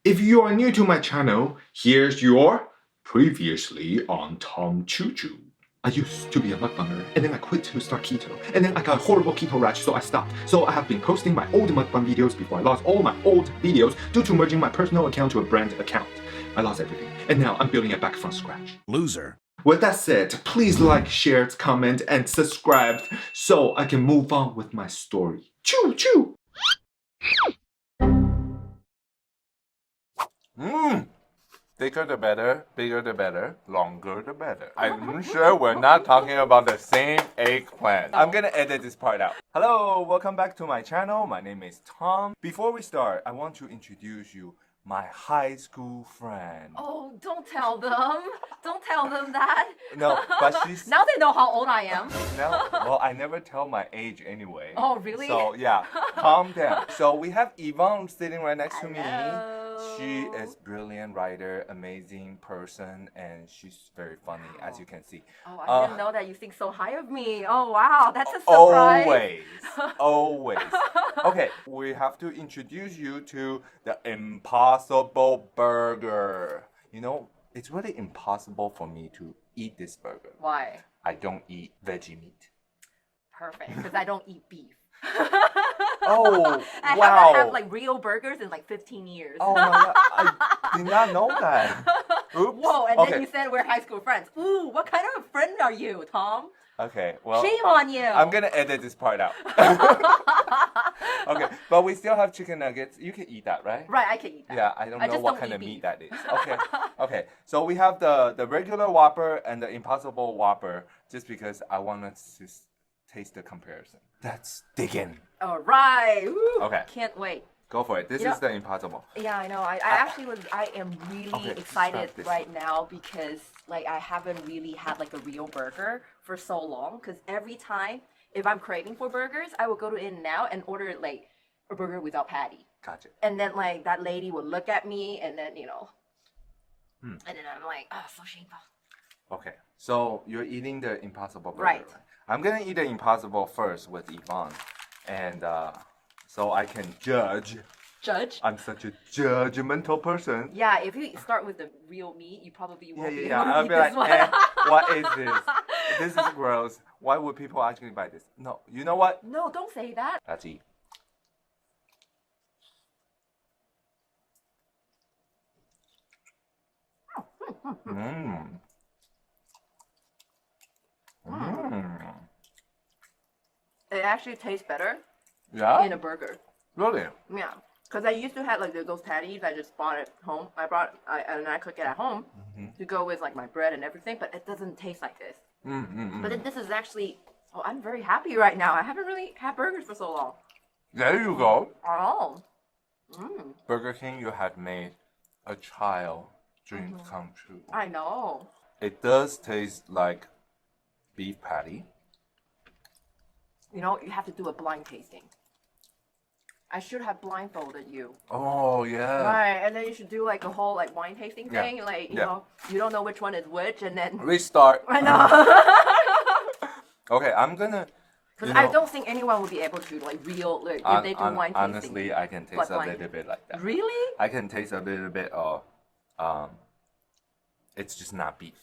If you are new to my channel, here's your previously on Tom Choo Choo. I used to be a mukbanger, and then I quit to start keto, and then I got a horrible keto rash, so I stopped. So I have been posting my old mukbang videos before I lost all my old videos due to merging my personal account to a brand account. I lost everything, and now I'm building it back from scratch. Loser. With that said, please like, share, comment, and subscribe so I can move on with my story. Choo choo! Thicker the better, bigger the better, longer the better. I'm sure we're not talking about the same eggplant. I'm gonna edit this part out. Hello, welcome back to my channel. My name is Tom. Before we start, I want to introduce you my high school friend. Oh, don't tell them. Don't tell them that. No, but she's... Now they know how old I am. No, well, I never tell my age anyway. Oh, really? So, yeah, calm down. So, we have Yvonne sitting right next to me. Hello. She is brilliant writer, amazing person, and she's very funny, as you can see. Oh, I didn't know that you think so high of me. Oh, wow, that's a surprise. Always. Okay, we have to introduce you to the Impossible Burger. You know, it's really impossible for me to eat this burger. Why? I don't eat veggie meat. Perfect, because I don't eat beef. Oh, I wow. haven't had like real burgers in like 15 years. Oh my god, I did not know that. Oops. Whoa, and Okay. then you said we're high school friends. Ooh, what kind of a friend are you, Tom? Okay, well, Shame on you. I'm gonna edit this part out. Okay, but we still have chicken nuggets. You can eat that, right? Right, I can eat that. Yeah, I don't know just what don't kind eat of beef. meat that is. Okay, okay. So we have the regular Whopper and the Impossible Whopper, just because I want us to taste the comparison. Let's dig in. All right. Woo. Okay. Can't wait. Go for it. This You is know- the Impossible. Yeah, I know. I am really Okay, excited start this. right now because like I haven't really had like a real burger for so long. Because every time if I'm craving for burgers, I will go to In-N-Out and order like a burger without patty. Gotcha. And then like that lady would look at me and then Hmm. and then I'm like, oh, so shameful. Okay, so you're eating the Impossible Burger, Right. I'm gonna eat the Impossible first with Yvonne, and so I can judge. Judge. I'm such a judgmental person. Yeah, if you start with the real meat, you probably won't be able to I'll eat be this like, one. what is this? This is gross. Why would people actually buy this? No, you know what? No, don't say that. Let's eat. Mmm. Mmm. It actually tastes better Yeah? in a burger. Really? Yeah, because I used to have like those patties. I just bought it home. And I cook it at home to go with like my bread and everything. But it doesn't taste like this. But then this is actually. Oh, I'm very happy right now. I haven't really had burgers for so long. There you go. Oh. Burger King, you have made a child dream come true. I know. It does taste like beef patty. You know, you have to do a blind tasting. I should have blindfolded you. Oh yeah. Right, and then you should do like a whole like wine tasting Yeah. thing. Like you Yeah. know, you don't know which one is which, and then Restart. I know. Okay, I'm gonna. Because you I know, don't think anyone would be able to like if they do wine tasting. honestly, I can taste but a blind. little bit like that. Really? I can taste a little bit of, it's just not beef.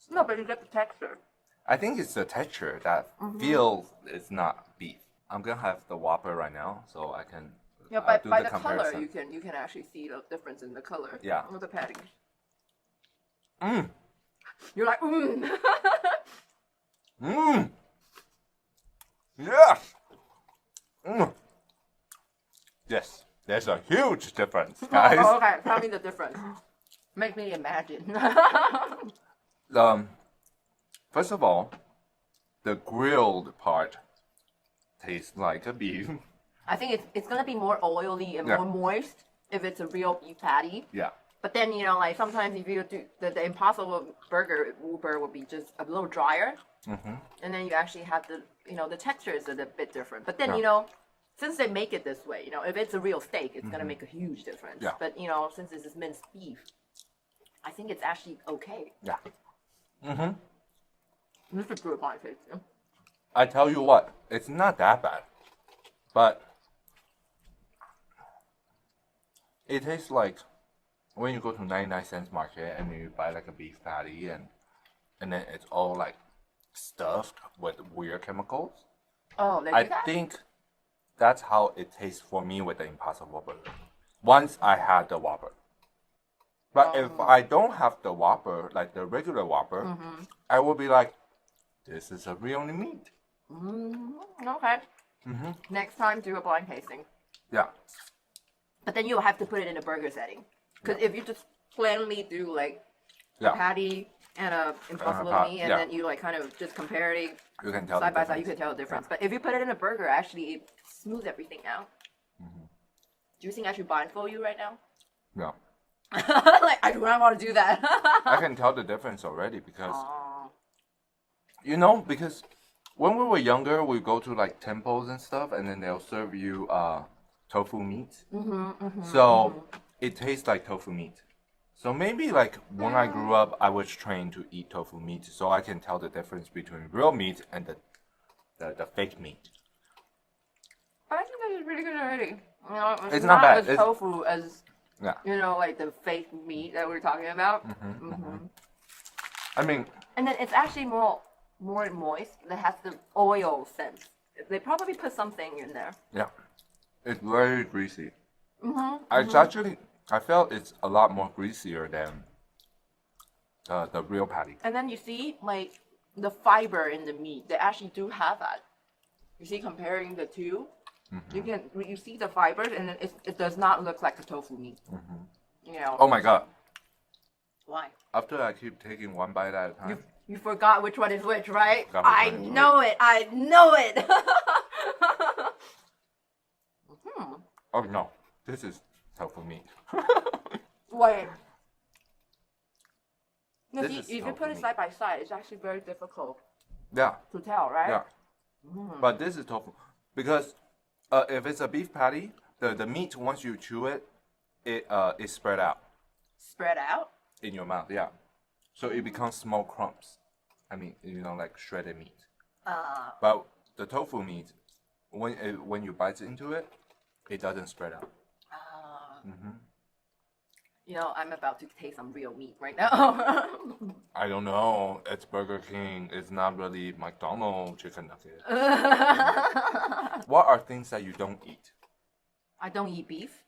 No, but you get the texture. I think it's the texture that feels it's not beef. I'm gonna have the Whopper right now, so I can. Yeah, by do the comparison. color, you can actually see the difference in the color. Yeah. Of the patties. Mmm. You're like, Mmm. Yes. Mm. Yes. There's a huge difference, guys. Oh, okay, tell me the difference. Make me imagine. First of all, the grilled part tastes like a beef. I think it's gonna be more oily and Yeah. more moist if it's a real beef patty. Yeah. But then like sometimes if you do the Impossible Burger Whopper would be just a little drier, and then you actually have the texture is a bit different. But then Yeah. Since they make it this way, if it's a real steak, it's gonna make a huge difference. Yeah. But since this is minced beef, I think it's actually okay. Yeah. This is good blind tasting. I tell you what, it's not that bad. But it tastes like when you go to 99-cent market and you buy like a beef patty and then it's all like stuffed with weird chemicals. Oh, they I do that? think that's how it tastes for me with the Impossible Burger. Once I had the Whopper. But if I don't have the Whopper, like the regular Whopper, I will be like, this is a real meat. Okay. Next time, do a blind tasting. Yeah. But then you'll have to put it in a burger setting. Because if you just plainly do like a patty and a Impossible meat, and then you like kind of just compare it You can tell side the by side, you difference. can tell the difference. But if you put it in a burger, actually, it smooths everything out. Do you think I should blindfold you right now? Yeah. Like, I do not want to do that. I can tell the difference already because, you know, because when we were younger, we go to like temples and stuff, and then they'll serve you tofu meat. So it tastes like tofu meat. So maybe like when I grew up, I was trained to eat tofu meat, so I can tell the difference between real meat and the fake meat. I think this is pretty good already. You know, It's not bad. as It's- tofu as Yeah. you know, like the fake meat that we're talking about. I mean, And then it's actually more moist. That has the oil sense. They probably put something in there. yeah, it's very greasy. It's actually, I felt it's a lot more greasier than the real patty. And then you see, like the fiber in the meat. They actually do have that. You see, comparing the two, you see the fibers, and then it does not look like the tofu meat. You know. Oh my god. Why? After I keep taking one bite at a time. You forgot which one is which, right? Forgot which I one is which. know it. I know it. Oh no, this is tofu meat. Wait. No, This see, is if you tofu put it meat. side by side, it's actually very difficult Yeah, to tell, right? yeah. But this is tofu because if it's a beef patty, the meat once you chew it, it is spread out Spread out. in your mouth. Yeah, so it becomes small crumbs. I mean, you know, like shredded meat. But the tofu meat, when you bite into it, it doesn't spread out. You know, I'm about to taste some real meat right now. I don't know. It's Burger King. It's not really McDonald's chicken nugget. What are things that you don't eat? I don't eat beef.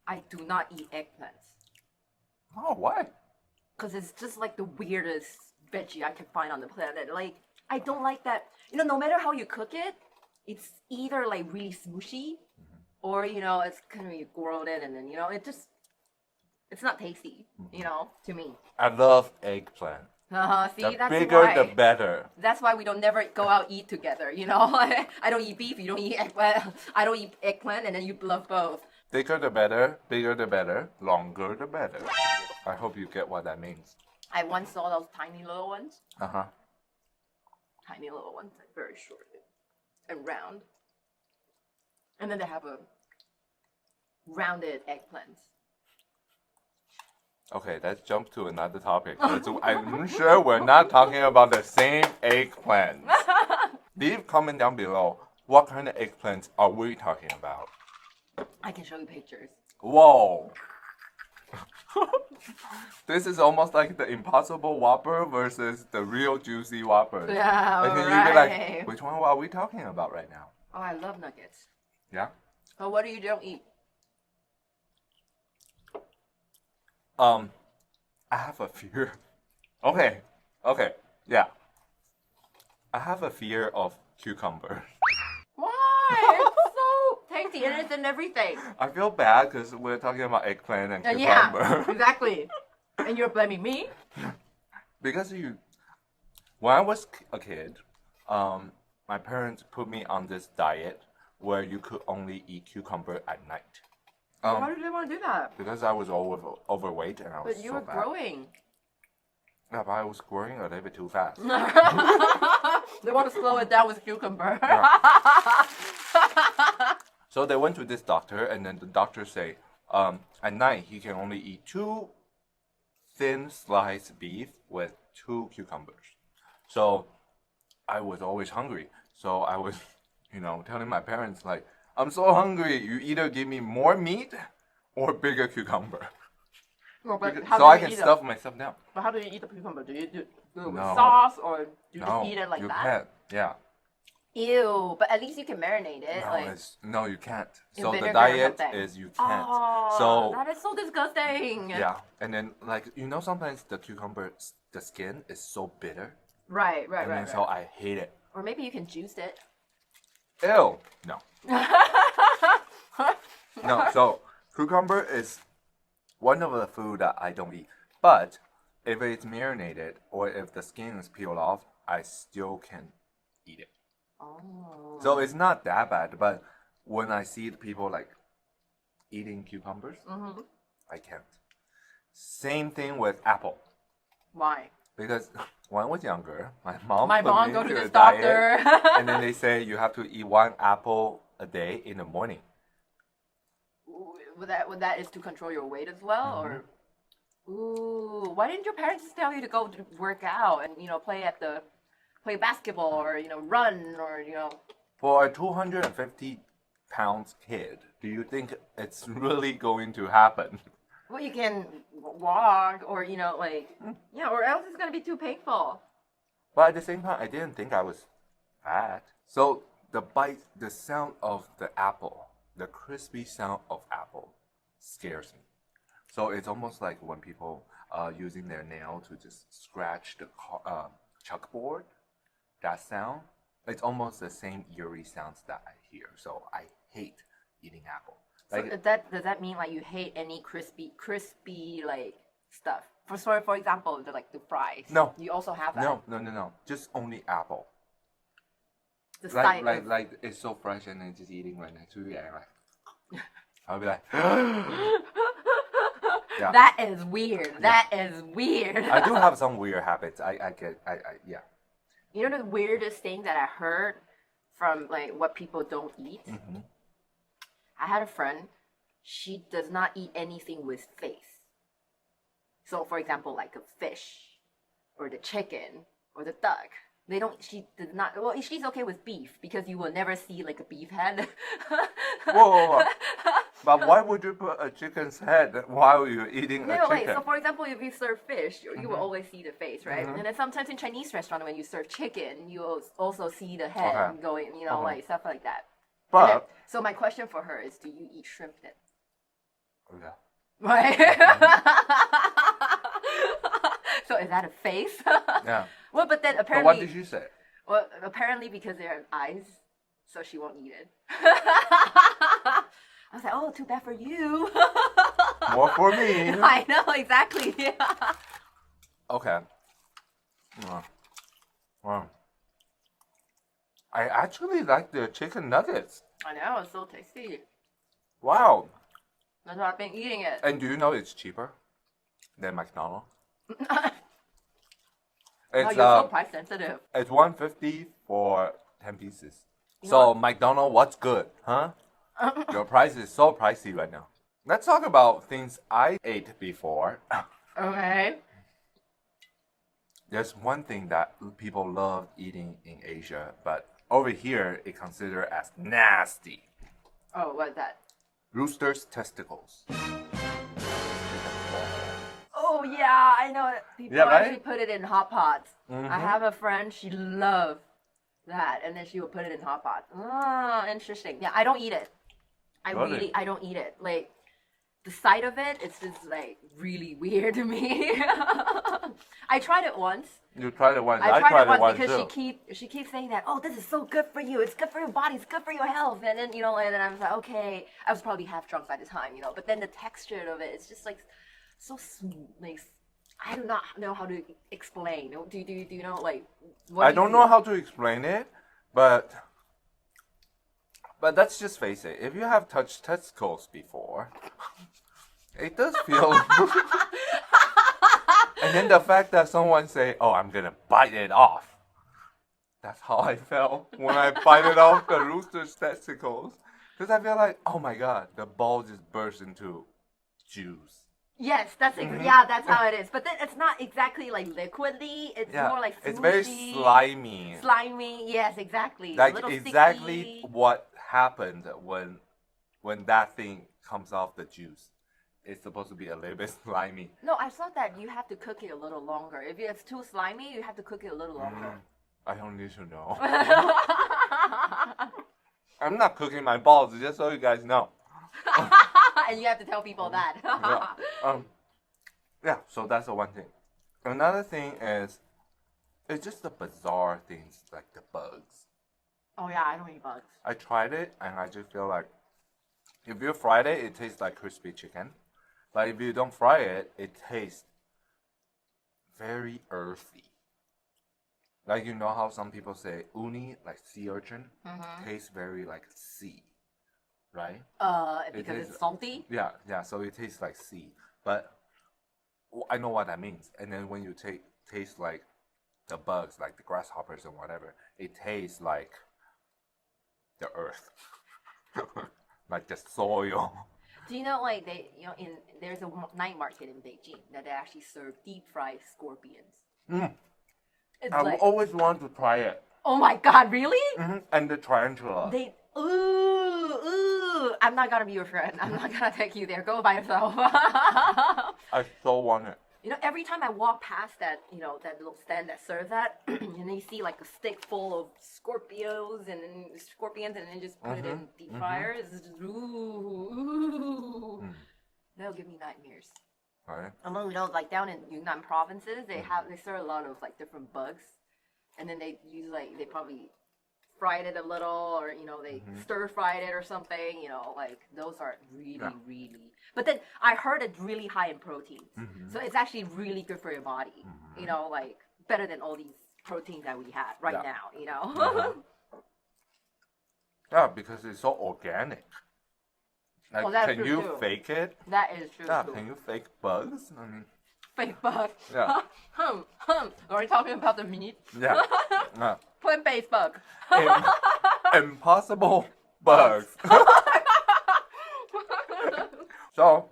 I do not eat eggplants. Oh, why? Because it's just like the weirdest veggie I can find on the planet. Like, I don't like that. You know, no matter how you cook it, it's either like really smooshy or, you know, it's kind of grilled in and then, you know, it's not tasty, you know, to me. I love eggplant. See, The that's bigger, why. the better. That's why we don't never go out eat together, you know? I don't eat beef, you don't eat eggplant. I don't eat eggplant, and then you love both. Thicker the better, bigger the better, longer the better. I hope you get what that means. I once saw those tiny little ones. Uh-huh. Tiny little ones, like very short and round. And then they have a rounded eggplant. Okay, let's jump to another topic. I'm sure we're not talking about the same eggplants. Leave a comment down below. What kind of eggplants are we talking about? I can show you pictures. Whoa. This is almost like the Impossible Whopper versus the real juicy Whopper. Yeah, And then you'd be like, which one are we talking about right now? Oh, I love nuggets. Yeah? Oh, what do you don't eat? I have a fear. Okay, yeah. I have a fear of cucumber. Why? It's so tasty and it's in everything. I feel bad because we're talking about eggplant and cucumber. Yeah, exactly. And you're blaming me? Because when I was a kid, my parents put me on this diet where you could only eat cucumber at night. Why did they want to do that? Because I was overweight and I was But you so were fat. growing. Yeah, but I was growing a little bit too fast. They want to slow it down with cucumber. So they went to this doctor, and then the doctor say, at night he can only eat 2 thin sliced beef with 2 cucumbers. So I was always hungry. So I was, telling my parents like, I'm so hungry. You either give me more meat, or bigger cucumber. No, but Because- how so do I you can eat stuff myself down. But how do you eat the cucumber? Do you do it with No. sauce or do you No, just eat it like you that? can't. Yeah. Ew, but at least you can marinate it. No, you can't. In So the vinegar or diet something. is you can't. Oh, So that is so disgusting. yeah, and then like sometimes the cucumber, the skin is so bitter, Right, and then so I hate it. Or maybe you can juice it. Ew. No. No. So cucumber is one of the food that I don't eat, but if it's marinated or if the skin is peeled off, I still can eat it. Oh. So it's not that bad, but when I see the people like eating cucumbers, I can't. Same thing with apple. Why? Because when I was younger, my mom put go me to to this a diet, doctor. and then they say you have to eat 1 apple a day in the morning. Would that is to control your weight as well, or? Ooh, why didn't your parents just tell you to go to work out and play basketball or run or For a 250 pounds kid, do you think it's really going to happen? Well, you can walk or or else it's gonna be too painful. But at the same time, I didn't think I was fat. So the bite, the sound of the apple, the crispy sound of apple scares me. So it's almost like when people using their nail to just scratch the chalkboard, that sound, it's almost the same eerie sounds that I hear. So I hate eating apple. Like, So does that mean like you hate any crispy like stuff? For example, the fries. No. You also have that. No. Just only apple. The side of- Like it's so fresh and then just eating right next to you and like I'll be like yeah. That is weird. That is weird. I do have some weird habits. I yeah. You know the weirdest thing that I heard from like what people don't eat? I had a friend, she does not eat anything with face. So for example, like a fish or the chicken or the duck. She did not, well, she's okay with beef because you will never see like a beef head. Whoa. But why would you put a chicken's head while you're eating a chicken? So for example, if you serve fish, you will always see the face, right? And then sometimes in Chinese restaurant, when you serve chicken, you will also see the head going, like stuff like that. But So my question for her is, do you eat shrimp then? yeah. Right? So is that a face? Yeah. Well, but then But apparently... what did you say? Well, apparently because they have eyes, so she won't eat it. I was like, oh, too bad for you. More for me. I know, exactly. Okay. Wow. I actually like the chicken nuggets. I know, it's so tasty. Wow. That's why I've been eating it. And do you know it's cheaper than McDonald's? Oh, It's you're so price sensitive. it's $150 for 10 pieces. So McDonald's, what's good, huh? Your price is so pricey right now. Let's talk about things I ate before. Okay. There's one thing that people love eating in Asia, but over here it considered as nasty. Oh, what's that? Rooster's testicles. Oh, yeah, I know. People Yeah, right? actually put it in hot pots. I have a friend, she loved that, and then she would put it in hot pots. Ah, interesting. Yeah, I don't eat it. Really? I don't eat it. Like, the sight of it, it's just like really weird to me. I tried it once. You tried it once. I tried it once too. because she keeps saying that, oh, this is so good for you. It's good for your body. It's good for your health. And then, and then I was like, okay. I was probably half drunk by the time, but then the texture of it, it's just like so smooth. Like, I do not know how to explain. Do you know, like, what I don't know how to explain it, but let's just face it. If you have touched testicles before, it does feel. And then the fact that someone say, "Oh, I'm gonna bite it off," that's how I felt when I bite it off the rooster's testicles, because I feel like, oh my god, the ball just burst into juice. Yes, that's that's how it is. But then it's not exactly like liquidy. It's more like smooshy, it's very slimy. Slimy, yes, exactly. Like a little exactly sticky. what happened when that thing comes off the juice. it's supposed to be a little bit slimy. No, I thought that you have to cook it a little longer. If it's too slimy, you have to cook it a little longer. I don't need to know. I'm not cooking my balls, just so you guys know. And you have to tell people that. Yeah, so that's the one thing. Another thing is, it's just the bizarre things like the bugs. Oh yeah, I don't eat bugs. I tried it and I just feel like if you fry it, it tastes like crispy chicken. But if you don't fry it, it tastes very earthy. Like you know how some people say uni, like sea urchin, tastes very like sea, right? Because it's salty. Yeah. So it tastes like sea, but I know what that means. And then when you taste like the bugs, like the grasshoppers and whatever, it tastes like the earth, like the soil. Do you know, like there's a night market in Beijing that they actually serve deep fried scorpions. It's I always want to try it. Oh my God, really? And the tarantula. I'm not gonna be your friend. I'm not gonna take you there. Go by yourself. I so want it. You know, every time I walk past that, that little stand that serves that, and then you see like a stick full of scorpions and then just put it in deep fryer. It's just That'll give me nightmares. Right. Although like down in Yunnan provinces, they serve a lot of like different bugs, and then they use they probably fried it a little, or they stir fried it or something. Like those are really. But then I heard it's really high in protein, so it's actually really good for your body. Like better than all these proteins that we have right now. Yeah, because it's so organic. Like, can you too. fake it? That is true. Yeah, too. can you fake bugs? I mean, Fake bug. Yeah. Are we talking about the meat? yeah. Plant-based bug. Impossible bugs. So,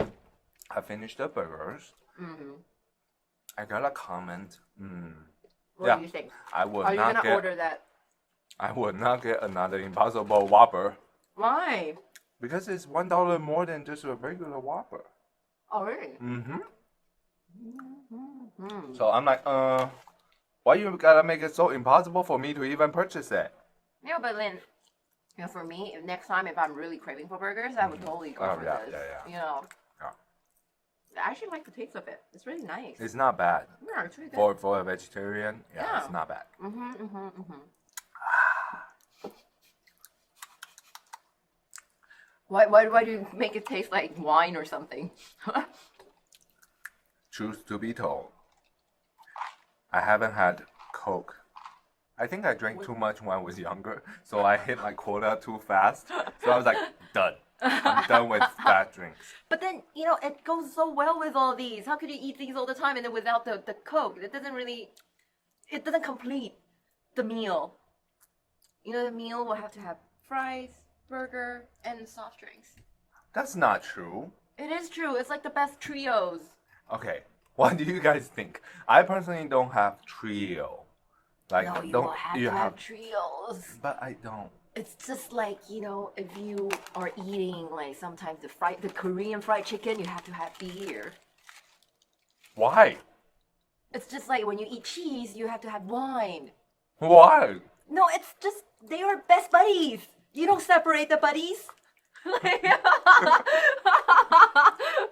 I finished the burgers. I got a comment. What do you think? I would Are you not gonna get. order that? I would not get another Impossible Whopper Why? because it's $1 more than just a regular Whopper. Oh really? So I'm like, why you gotta make it so impossible for me to even purchase it? Yeah, but then, for me, next time if I'm really craving for burgers, I would totally go for this. Yeah. I actually like the taste of it. It's really nice. It's not bad Yeah, it's really good. for a vegetarian. Yeah, it's Yeah. not bad. Why do you make it taste like wine or something? Truth to be told, I haven't had Coke. I think I drank too much when I was younger, so I hit my quota too fast. So I was like, done. I'm done with fat drinks. But then, it goes so well with all these. How could you eat these all the time and then without the Coke? It doesn't complete the meal. The meal will have to have fries, burger, and soft drinks. That's not true. It is true. It's like the best trios. Okay, what do you guys think? I personally don't have trio. Like, No, you don't will have you to have trios. But I don't. It's just like, if you are eating like sometimes the Korean fried chicken, you have to have beer. Why? It's just like when you eat cheese, you have to have wine. Why? No, it's just they are best buddies. You don't separate the buddies.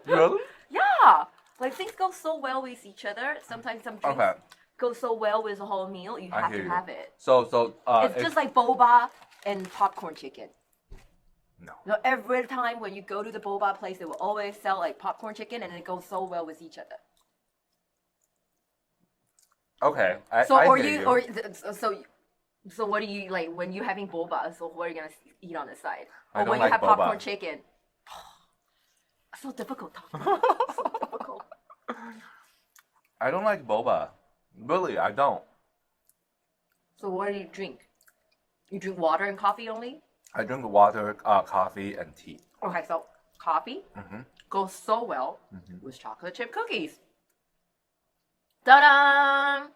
Really? Yeah. Like things go so well with each other. Sometimes some drinks Okay. go so well with the whole meal, you have hear to you. have it. So It's just like boba and popcorn chicken. no. Every time when you go to the boba place, they will always sell like popcorn chicken, and it goes so well with each other. Okay, So I or hear you you. or so what do you like when you're having boba? So what are you gonna eat on the side? I Or don't when you like have boba. popcorn chicken? So difficult talking. So difficult. I don't like boba. Really, I don't. So what do you drink? You drink water and coffee only? I drink water, coffee, and tea. Okay, so coffee goes so well with chocolate chip cookies. Ta-da!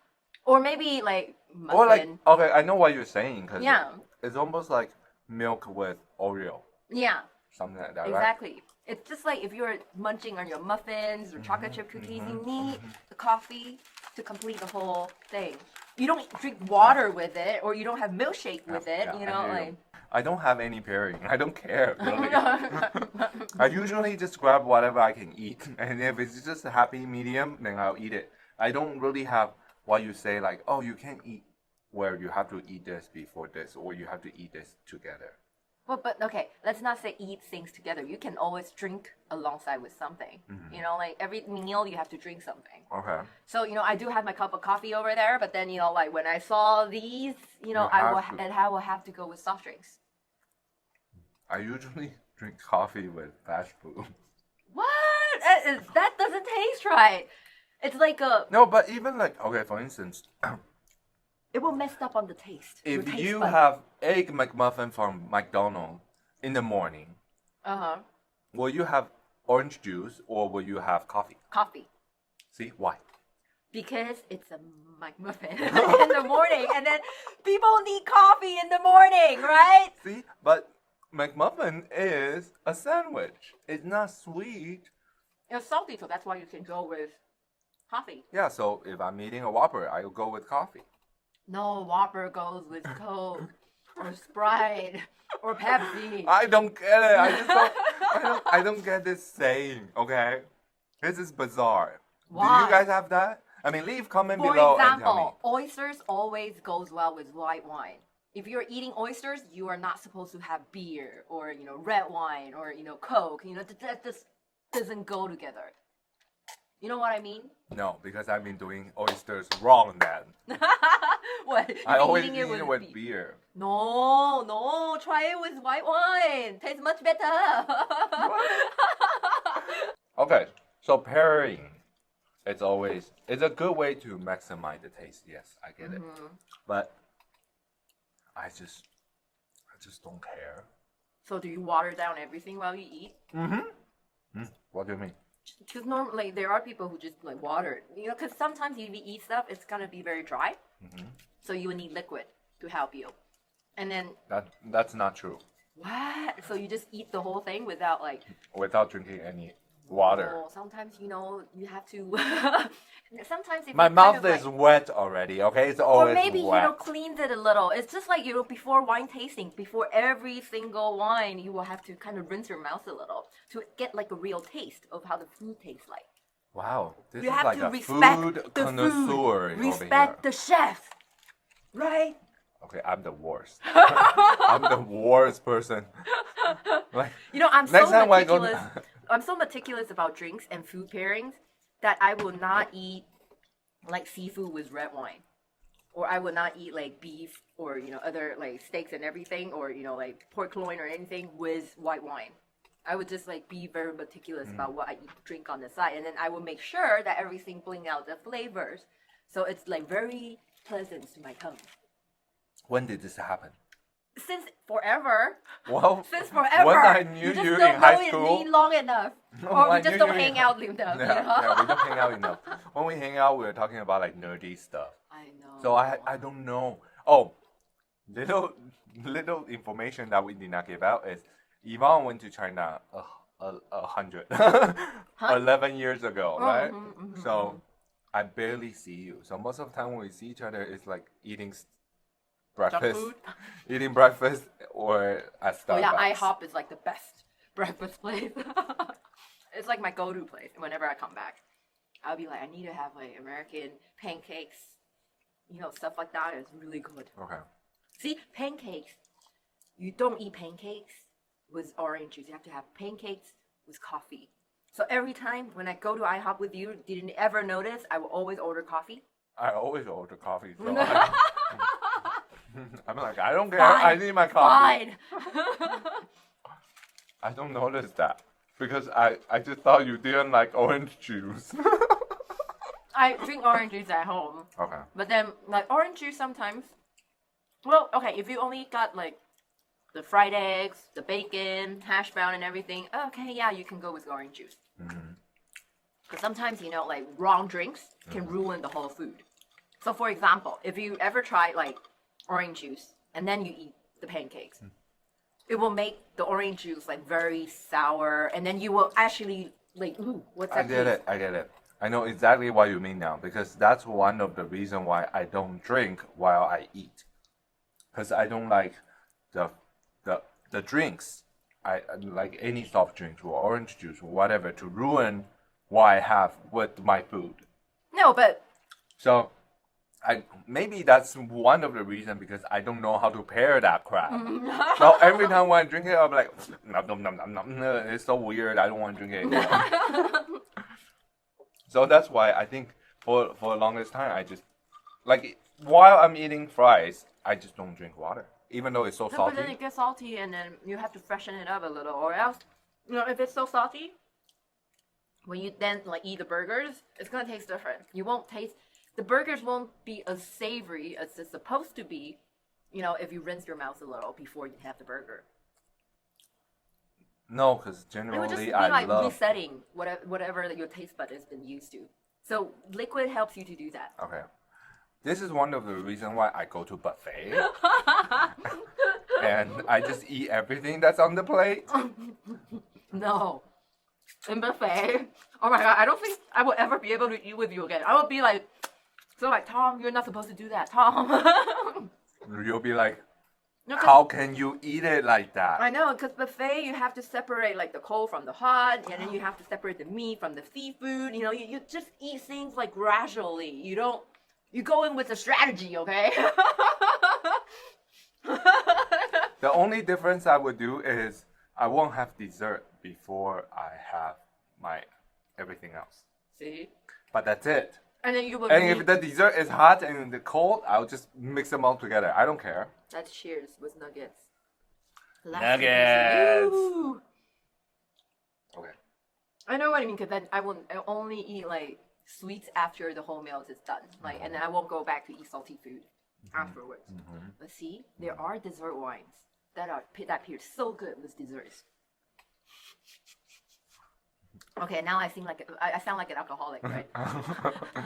Or maybe like muffin. Or like, okay, I know what you're saying because Yeah. it's almost like milk with Oreo, Yeah, something like that, right? exactly. It's just like if you're munching on your muffins or chocolate chip cookies, you need the coffee to complete the whole thing. You don't drink water with it, or you don't have milkshake with it. Yeah, You know, I hear like. you. I don't have any pairing. I don't care, really. I usually just grab whatever I can eat. And if it's just a happy medium, then I'll eat it. I don't really have what you say, like, oh, you can't eat where you have to eat this before this, or you have to eat this together. Well, but okay, let's not say eat things together. You can always drink alongside with something. You know, like every meal you have to drink something. Okay. So, you know, I do have my cup of coffee over there, but then, you know, like when I saw these, you know, I will have to go with soft drinks. I usually drink coffee with fast food. What? That doesn't taste right. It's like a. No, but even like, okay, for instance, It will mess up on the taste. your if taste you bud. have Egg McMuffin from McDonald's in the morning, will you have orange juice or will you have coffee? Coffee. See, why? Because it's a McMuffin in the morning, and then people need coffee in the morning, right? See, but McMuffin is a sandwich. It's not sweet. It's salty, so that's why you can go with coffee. Yeah, so if I'm eating a Whopper, I'll go with coffee. No, Whopper goes with Coke or Sprite or Pepsi. I don't get it. I just don't. I don't get this saying. Okay, this is bizarre. Why? Do you guys have that? I mean, leave comment For below and tell me. example, oysters always goes well with white wine. If you're eating oysters, you are not supposed to have beer or, you know, red wine or, you know, Coke. You know, that just doesn't go together. You know what I mean? No, because I've been doing oysters wrong then. What? I You're always eating eat it with beer. No, try it with white wine. Tastes much better. Okay, so pairing. It's a good way to maximize the taste. Yes, I get it. But I just don't care. So do you water down everything while you eat? What do you mean? Because normally there are people who just like water it. You know, because sometimes if you eat stuff, it's gonna be very dry. So you would need liquid to help you. And then That's not true. what? So you just eat the whole thing without like. Without drinking any water. Oh, sometimes you know you have to. Sometimes if My you kind mouth of, is like, wet already. Okay, it's always or maybe wet. you know cleans it a little. It's just like you know before wine tasting, before every single wine, you will have to kind of rinse your mouth a little to get like a real taste of how the food tastes like. Wow, this You is have like to a respect food the connoisseur food, over respect here. the chef, right? Okay, I'm the worst. I'm the worst person. Like, You know, I'm next so time I go meticulous. I'm so meticulous about drinks and food pairings that I will not eat like seafood with red wine, or I will not eat like beef or you know other like steaks and everything, or you know like pork loin or anything with white wine. I would just like be very meticulous about what I eat, drink on the side, and then I will make sure that everything bring out the flavors, so it's like very pleasant to my tongue. when did this happen? Since forever. Well, Since forever. when I knew you just you don't in know high it school. me long enough. No, Or I we just knew don't you hang in- out enough. Yeah, You know? yeah, we don't hang out enough. When we hang out, we're talking about like nerdy stuff. I know. So I don't know. Oh, little information that we did not give out is Yvonne went to China 11 years ago, right? So I barely see you. So most of the time when we see each other, it's like eating breakfast, food? eating breakfast, or at Starbucks. Oh yeah, IHOP is like the best breakfast place. It's like my go-to place whenever I come back. I'll be like, I need to have like American pancakes, you know, stuff like that. It's really good. Okay. See, pancakes. You don't eat pancakes with orange juice. You have to have pancakes with coffee. So every time when I go to IHOP with you, didn't ever notice? I will always order coffee. I always order coffee. So I'm like, I don't care. Fine, I need my coffee. Fine. I don't notice that because I just thought you didn't like orange juice. I drink orange juice at home. Okay. But then, like, orange juice sometimes. Well, okay, if you only got, like, the fried eggs, the bacon, hash brown, and everything, okay, yeah, you can go with orange juice. Because sometimes, you know, like, wrong drinks can ruin the whole food. So, for example, if you ever try, like, orange juice, and then you eat the pancakes, it will make the orange juice like very sour, and then you will actually like, ooh, what's that? I get it. I know exactly what you mean now because that's one of the reasons why I don't drink while I eat. Because I don't like the drinks. I like any soft drinks or orange juice or whatever to ruin what I have with my food. No, but So maybe that's one of the reasons because I don't know how to pair that crap. So every time when I drink it, I'm like, nom, nom, nom, nom, nom. It's so weird. I don't want to drink it anymore. So that's why I think for the longest time, I just like while I'm eating fries, I just don't drink water, even though it's so no, salty. but then it gets salty, and then you have to freshen it up a little, or else, if it's so salty, when you then like eat the burgers, it's gonna taste different. You won't taste. The burgers won't be as savory as it's supposed to be, if you rinse your mouth a little before you have the burger. No, because It would just generally be I like love. resetting whatever that your taste bud has been used to. So liquid helps you to do that. Okay, this is one of the reasons why I go to buffet and I just eat everything that's on the plate. No. In buffet. Oh my god, I don't think I will ever be able to eat with you again. I will be like, Tom, you're not supposed to do that, Tom. You'll be like, No, 'cause how can you eat it like that? I know, because buffet, you have to separate like the cold from the hot, and then you have to separate the meat from the seafood. You just eat things like gradually. You go in with a strategy, okay? The only difference I would do is I won't have dessert before I have my everything else. See? But that's it. And then you will And if the dessert is hot and the cold, I'll just mix them all together. I don't care. That's cheers with nuggets. Nuggets. Ooh. Okay. I know what I mean, because then I'll only eat like sweets after the whole meal is done. And then I won't go back to eat salty food afterwards. But see, there are dessert wines that pair so good with desserts. Okay, now I sound like an alcoholic, right?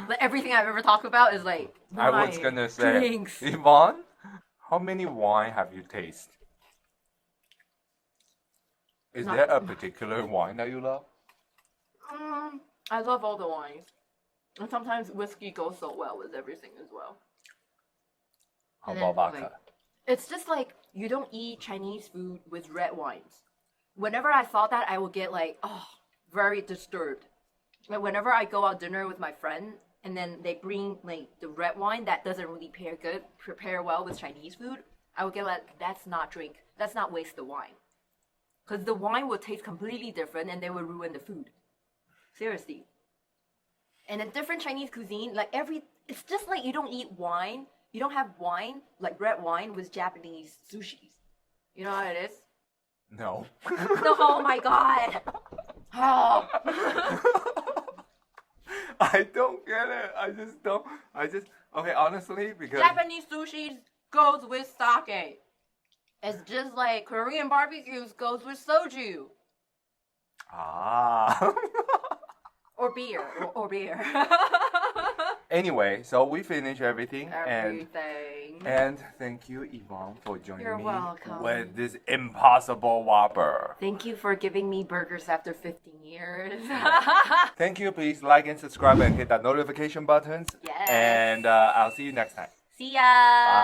But everything I've ever talked about is like I was wine, gonna say, drinks. Yvonne, how many wine have you tasted? Is Not- there a particular wine that you love? I love all the wines. And sometimes whiskey goes so well with everything as well. How And about then, vodka? It's just like you don't eat Chinese food with red wines. Whenever I saw that, I would get like, very disturbed. Like whenever I go out dinner with my friend and then they bring like the red wine that doesn't really prepare well with Chinese food, I would get like, that's not waste the wine. Because the wine will taste completely different and they will ruin the food. Seriously. And a different Chinese cuisine, it's just like you don't eat wine. You don't have wine, like red wine, with Japanese sushis. You know how it is? No. No, oh my god. Oh. I don't get it. Okay, honestly, because Japanese sushi goes with sake. It's just like Korean barbecues goes with soju. Ah. Or beer. Or beer. Anyway, so we finished everything. Everything. And thank you, Yvonne, for joining You're me welcome. with this impossible Whopper. Thank you for giving me burgers after 15 years. Thank you. Please like and subscribe and hit that notification buttons. Yes. And I'll see you next time. See ya. Bye.